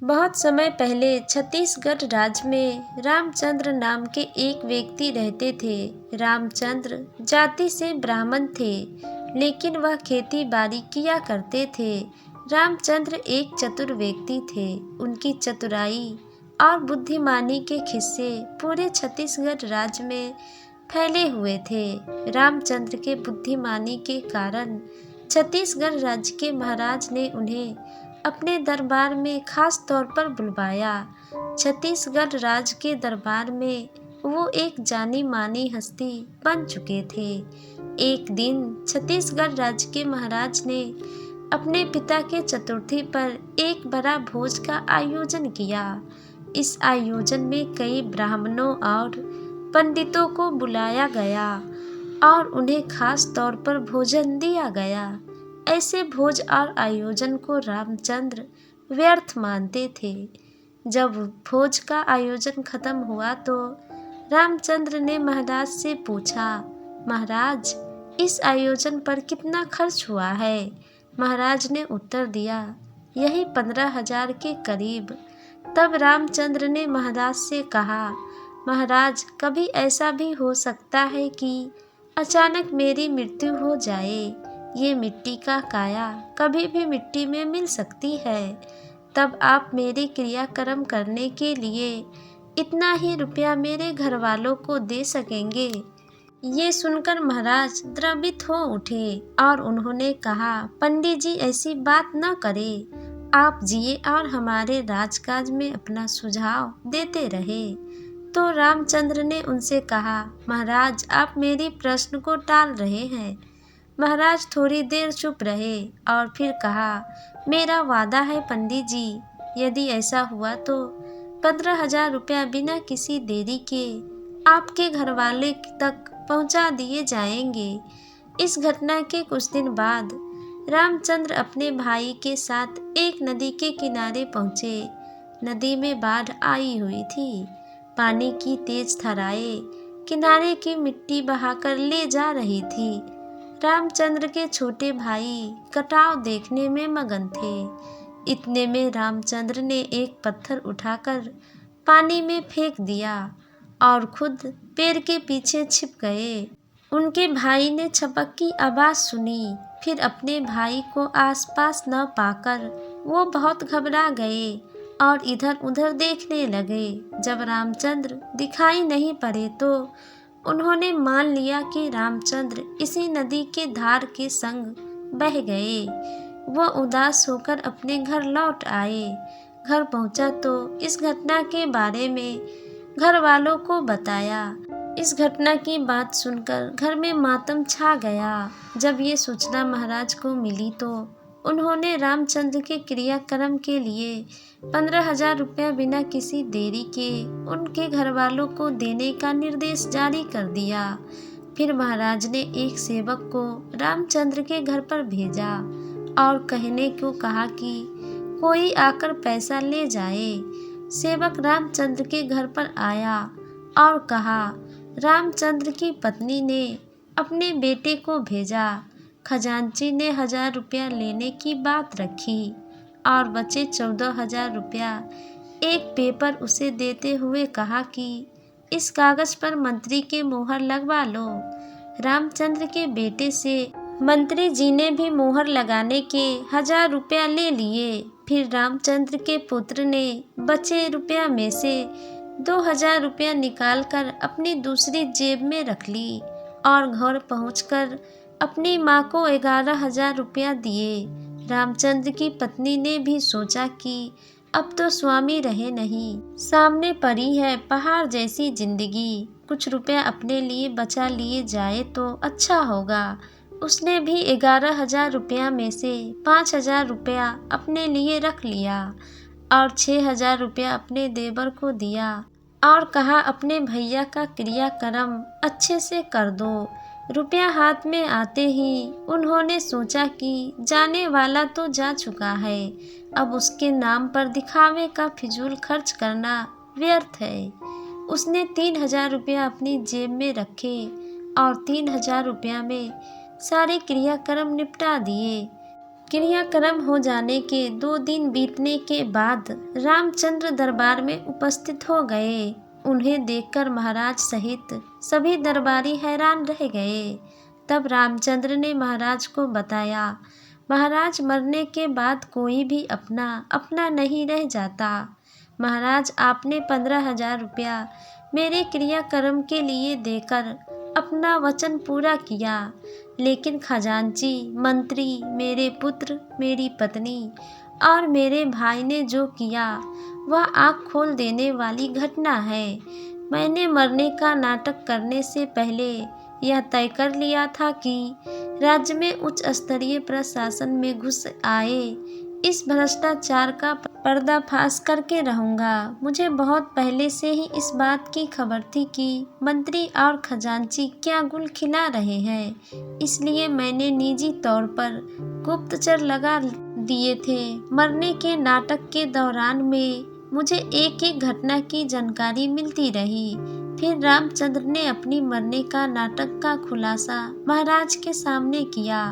बहुत समय पहले छत्तीसगढ़ राज्य में रामचंद्र नाम के एक व्यक्ति रहते थे। रामचंद्र जाति से ब्राह्मण थे, लेकिन वह खेती बाड़ी किया करते थे। रामचंद्र एक चतुर व्यक्ति थे। उनकी चतुराई और बुद्धिमानी के किस्से पूरे छत्तीसगढ़ राज्य में फैले हुए थे। रामचंद्र के बुद्धिमानी के कारण छत्तीसगढ़ राज्य के महाराज ने उन्हें अपने दरबार में खास तौर पर बुलवाया। छत्तीसगढ़ राज्य के दरबार में वो एक जानी मानी हस्ती बन चुके थे। एक दिन छत्तीसगढ़ राज्य के महाराज ने अपने पिता के चतुर्थी पर एक बड़ा भोज का आयोजन किया। इस आयोजन में कई ब्राह्मणों और पंडितों को बुलाया गया और उन्हें खास तौर पर भोजन दिया गया। ऐसे भोज और आयोजन को रामचंद्र व्यर्थ मानते थे। जब भोज का आयोजन खत्म हुआ तो रामचंद्र ने महाराज से पूछा, महाराज, इस आयोजन पर कितना खर्च हुआ है? महाराज ने उत्तर दिया, यही 15,000 के करीब। तब रामचंद्र ने महाराज से कहा, महाराज, कभी ऐसा भी हो सकता है कि अचानक मेरी मृत्यु हो जाए। ये मिट्टी का काया कभी भी मिट्टी में मिल सकती है। तब आप मेरे क्रियाकर्म करने के लिए इतना ही रुपया मेरे घर वालों को दे सकेंगे। ये सुनकर महाराज द्रवित हो उठे और उन्होंने कहा, पंडित जी, ऐसी बात न करें। आप जिए और हमारे राजकाज में अपना सुझाव देते रहे। तो रामचंद्र ने उनसे कहा, महाराज, आप मेरी प्रश्न को टाल रहे हैं। महाराज थोड़ी देर चुप रहे और फिर कहा, मेरा वादा है पंडित जी, यदि ऐसा हुआ तो 15,000 रुपया बिना किसी देरी के आपके घर वाले तक पहुंचा दिए जाएंगे। इस घटना के कुछ दिन बाद रामचंद्र अपने भाई के साथ एक नदी के किनारे पहुंचे। नदी में बाढ़ आई हुई थी। पानी की तेज धाराएं किनारे की मिट्टी बहाकर ले जा रही थी। रामचंद्र के छोटे भाई कटाव देखने में मगन थे। इतने में रामचंद्र ने एक पत्थर उठाकर पानी में फेंक दिया और खुद पेड़ के पीछे छिप गए। उनके भाई ने छपक की आवाज़ सुनी। फिर अपने भाई को आसपास न पाकर वो बहुत घबरा गए और इधर उधर देखने लगे। जब रामचंद्र दिखाई नहीं पड़े तो उन्होंने मान लिया कि रामचंद्र इसी नदी के धार के संग बह गए। वह उदास होकर अपने घर लौट आए। घर पहुंचा तो इस घटना के बारे में घर वालों को बताया। इस घटना की बात सुनकर घर में मातम छा गया। जब ये सूचना महाराज को मिली तो उन्होंने रामचंद्र के क्रियाक्रम के लिए 15,000 रुपया बिना किसी देरी के उनके घर वालों को देने का निर्देश जारी कर दिया। फिर महाराज ने एक सेवक को रामचंद्र के घर पर भेजा और कहने को कहा कि कोई आकर पैसा ले जाए। सेवक रामचंद्र के घर पर आया और कहा, रामचंद्र की पत्नी ने अपने बेटे को भेजा। खजांची ने 1,000 रुपया लेने की बात रखी और बचे 14,000 रुपया एक पेपर उसे देते हुए कहा कि इस कागज पर मंत्री के मोहर लगवा लो। रामचंद्र के बेटे से मंत्री जी ने भी मोहर लगाने के 1,000 रुपया ले लिए। फिर रामचंद्र के पुत्र ने बचे रुपया में से 2,000 रुपया निकालकर अपनी दूसरी जेब में रख ली और घर पहुंचकर अपनी माँ को 11,000 रुपया दिए। रामचंद्र की पत्नी ने भी सोचा कि अब तो स्वामी रहे नहीं, सामने पड़ी है पहाड़ जैसी जिंदगी, कुछ रुपया अपने लिए बचा लिए जाए तो अच्छा होगा। उसने भी 11,000 रुपया में से 5,000 रुपया अपने लिए रख लिया और 6,000 रुपया अपने देवर को दिया और कहा, अपने भैया का क्रियाक्रम अच्छे से कर दो। रुपया हाथ में आते ही उन्होंने सोचा कि जाने वाला तो जा चुका है, अब उसके नाम पर दिखावे का फिजूल खर्च करना व्यर्थ है। उसने 3,000 रुपया अपनी जेब में रखे और 3,000 रुपया में सारे क्रियाक्रम निपटा दिए। क्रियाक्रम हो जाने के 2 दिन बीतने के बाद रामचंद्र दरबार में उपस्थित हो गए। उन्हें देखकर महाराज सहित सभी दरबारी हैरान रह गए। तब रामचंद्र ने महाराज को बताया, महाराज मरने के बाद कोई भी अपना अपना नहीं रह जाता। महाराज आपने 15,000 रुपया मेरे क्रियाक्रम के लिए देकर अपना वचन पूरा किया, लेकिन खजांची, मंत्री, मेरे पुत्र, मेरी पत्नी और मेरे भाई ने जो किया वह आँख खोल देने वाली घटना है। मैंने मरने का नाटक करने से पहले यह तय कर लिया था कि राज्य में उच्च स्तरीय प्रशासन में घुस आए इस भ्रष्टाचार का पर्दाफाश करके रहूंगा। मुझे बहुत पहले से ही इस बात की खबर थी कि मंत्री और खजांची क्या गुल खिला रहे हैं, इसलिए मैंने निजी तौर पर गुप्तचर लगा दिए थे। मरने के नाटक के दौरान में मुझे एक एक घटना की जानकारी मिलती रही। फिर रामचंद्र ने अपनी मरने का नाटक का खुलासा महाराज के सामने किया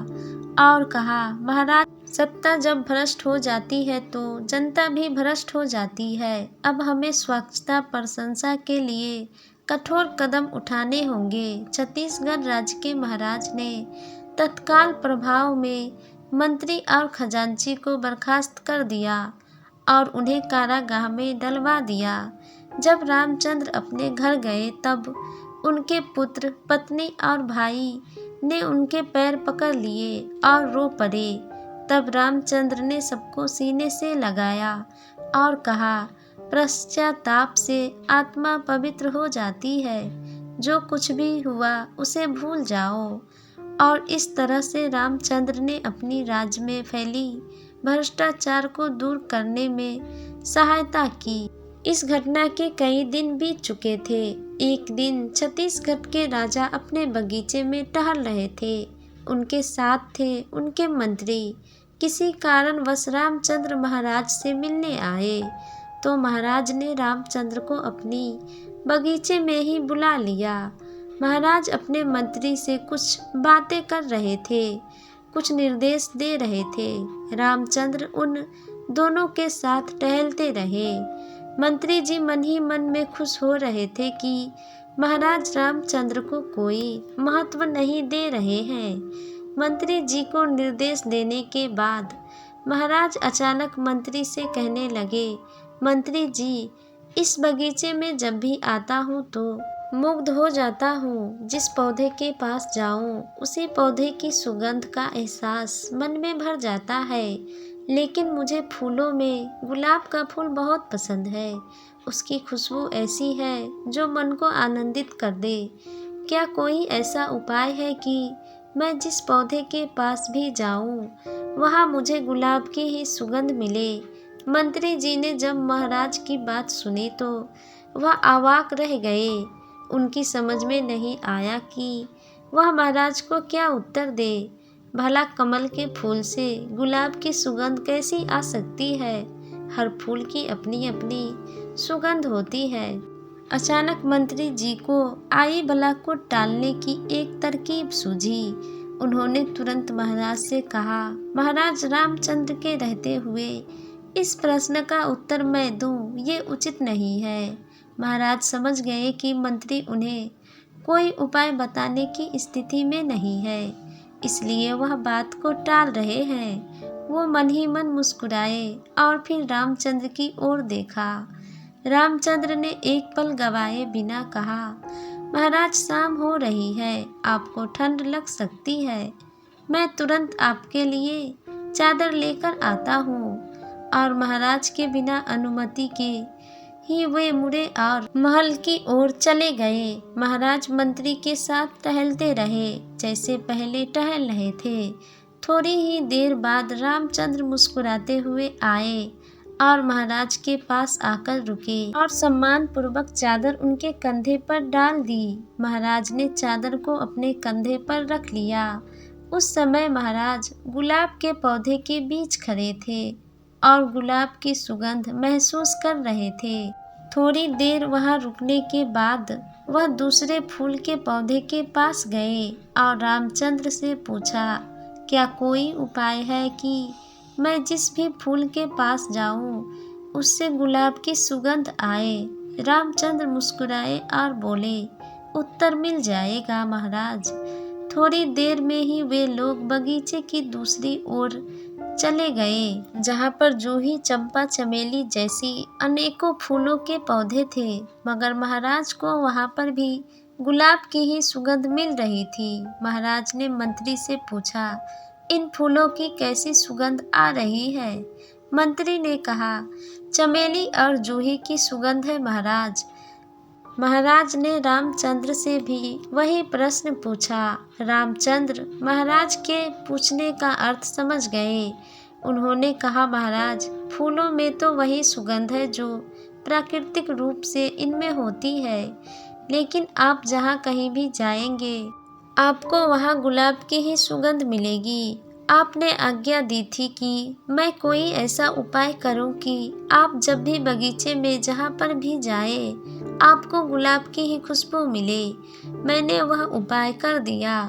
और कहा, महाराज, सत्ता जब भ्रष्ट हो जाती है तो जनता भी भ्रष्ट हो जाती है। अब हमें स्वच्छता प्रशंसा के लिए कठोर कदम उठाने होंगे। छत्तीसगढ़ राज्य के महाराज ने तत्काल प्रभाव में मंत्री और खजांची को बर्खास्त कर दिया और उन्हें कारागाह में डलवा दिया। जब रामचंद्र अपने घर गए तब उनके पुत्र, पत्नी और भाई ने उनके पैर पकड़ लिए और रो पड़े। तब रामचंद्र ने सबको सीने से लगाया और कहा, पश्चाताप से आत्मा पवित्र हो जाती है। जो कुछ भी हुआ उसे भूल जाओ। और इस तरह से रामचंद्र ने अपनी राज्य में फैली भ्रष्टाचार को दूर करने में सहायता की। इस घटना के कई दिन बीत चुके थे। एक दिन छत्तीसगढ़ के राजा अपने बगीचे में टहल रहे थे। उनके साथ थे उनके मंत्री। किसी कारणवश रामचंद्र महाराज से मिलने आए तो महाराज ने रामचंद्र को अपनी बगीचे में ही बुला लिया। महाराज अपने मंत्री से कुछ बातें कर रहे थे, कुछ निर्देश दे रहे थे। रामचंद्र उन दोनों के साथ टहलते रहे। मंत्री जी मन ही मन में खुश हो रहे थे कि महाराज रामचंद्र को कोई महत्व नहीं दे रहे हैं। मंत्री जी को निर्देश देने के बाद महाराज अचानक मंत्री से कहने लगे, मंत्री जी, इस बगीचे में जब भी आता हूँ तो मुग्ध हो जाता हूँ। जिस पौधे के पास जाऊँ उसी पौधे की सुगंध का एहसास मन में भर जाता है। लेकिन मुझे फूलों में गुलाब का फूल बहुत पसंद है। उसकी खुशबू ऐसी है जो मन को आनंदित कर दे। क्या कोई ऐसा उपाय है कि मैं जिस पौधे के पास भी जाऊं वहां मुझे गुलाब की ही सुगंध मिले? मंत्री जी ने जब महाराज की बात सुनी तो वह अवाक रह गए। उनकी समझ में नहीं आया कि वह महाराज को क्या उत्तर दे। भला कमल के फूल से गुलाब की सुगंध कैसी आ सकती है? हर फूल की अपनी अपनी सुगंध होती है। अचानक मंत्री जी को आई बला को टालने की एक तरकीब सूझी। उन्होंने तुरंत महाराज से कहा, महाराज, रामचंद्र के रहते हुए इस प्रश्न का उत्तर मैं दूं ये उचित नहीं है। महाराज समझ गए कि मंत्री उन्हें कोई उपाय बताने की स्थिति में नहीं है, इसलिए वह बात को टाल रहे हैं। वो मन ही मन मुस्कुराए और फिर रामचंद्र की ओर देखा। रामचंद्र ने एक पल गवाए बिना कहा, महाराज, शाम हो रही है, आपको ठंड लग सकती है। मैं तुरंत आपके लिए चादर लेकर आता हूँ। और महाराज के बिना अनुमति के ही वे मुड़े और महल की ओर चले गए। महाराज मंत्री के साथ टहलते रहे जैसे पहले टहल रहे थे। थोड़ी ही देर बाद रामचंद्र मुस्कुराते हुए आए और महाराज के पास आकर रुके और सम्मान पूर्वक चादर उनके कंधे पर डाल दी। महाराज ने चादर को अपने कंधे पर रख लिया। उस समय महाराज गुलाब के पौधे के बीच खड़े थे और गुलाब की सुगंध महसूस कर रहे थे। थोड़ी देर वहां रुकने के बाद वह दूसरे फूल के पौधे के पास गए और रामचंद्र से पूछा, क्या कोई उपाय है कि मैं जिस भी फूल के पास जाऊं उससे गुलाब की सुगंध आए? रामचंद्र मुस्कुराए और बोले, उत्तर मिल जाएगा महाराज। थोड़ी देर में ही वे लोग बगीचे की दूसरी ओर चले गए, जहाँ पर जूही, चंपा, चमेली जैसी अनेकों फूलों के पौधे थे, मगर महाराज को वहाँ पर भी गुलाब की ही सुगंध मिल रही थी। महाराज ने मंत्री से पूछा, इन फूलों की कैसी सुगंध आ रही है? मंत्री ने कहा, चमेली और जूही की सुगंध है महाराज। महाराज ने रामचंद्र से भी वही प्रश्न पूछा। रामचंद्र महाराज के पूछने का अर्थ समझ गए। उन्होंने कहा, महाराज, फूलों में तो वही सुगंध है जो प्राकृतिक रूप से इनमें होती है, लेकिन आप जहाँ कहीं भी जाएंगे आपको वहाँ गुलाब की ही सुगंध मिलेगी। आपने आज्ञा दी थी कि मैं कोई ऐसा उपाय करूं कि आप जब भी बगीचे में जहाँ पर भी जाए आपको गुलाब की ही खुशबू मिले। मैंने वह उपाय कर दिया।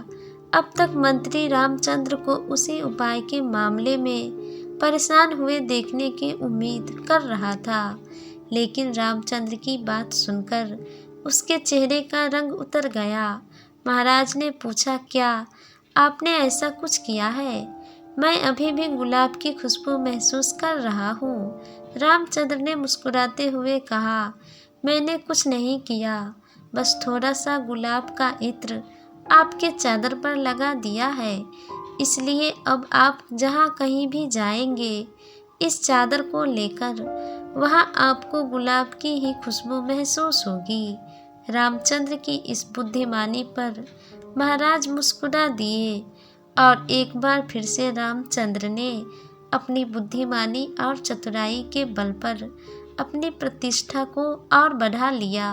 अब तक मंत्री रामचंद्र को उसी उपाय के मामले में परेशान हुए देखने की उम्मीद कर रहा था, लेकिन रामचंद्र की बात सुनकर उसके चेहरे का रंग उतर गया। महाराज ने पूछा, क्या आपने ऐसा कुछ किया है? मैं अभी भी गुलाब की खुशबू महसूस कर रहा हूँ। रामचंद्र ने मुस्कुराते हुए कहा, मैंने कुछ नहीं किया, बस थोड़ा सा गुलाब का इत्र आपके चादर पर लगा दिया है, इसलिए अब आप जहाँ कहीं भी जाएंगे इस चादर को लेकर वहाँ आपको गुलाब की ही खुशबू महसूस होगी। रामचंद्र की इस बुद्धिमानी पर महाराज मुस्कुरा दिए और एक बार फिर से रामचंद्र ने अपनी बुद्धिमानी और चतुराई के बल पर अपनी प्रतिष्ठा को और बढ़ा लिया।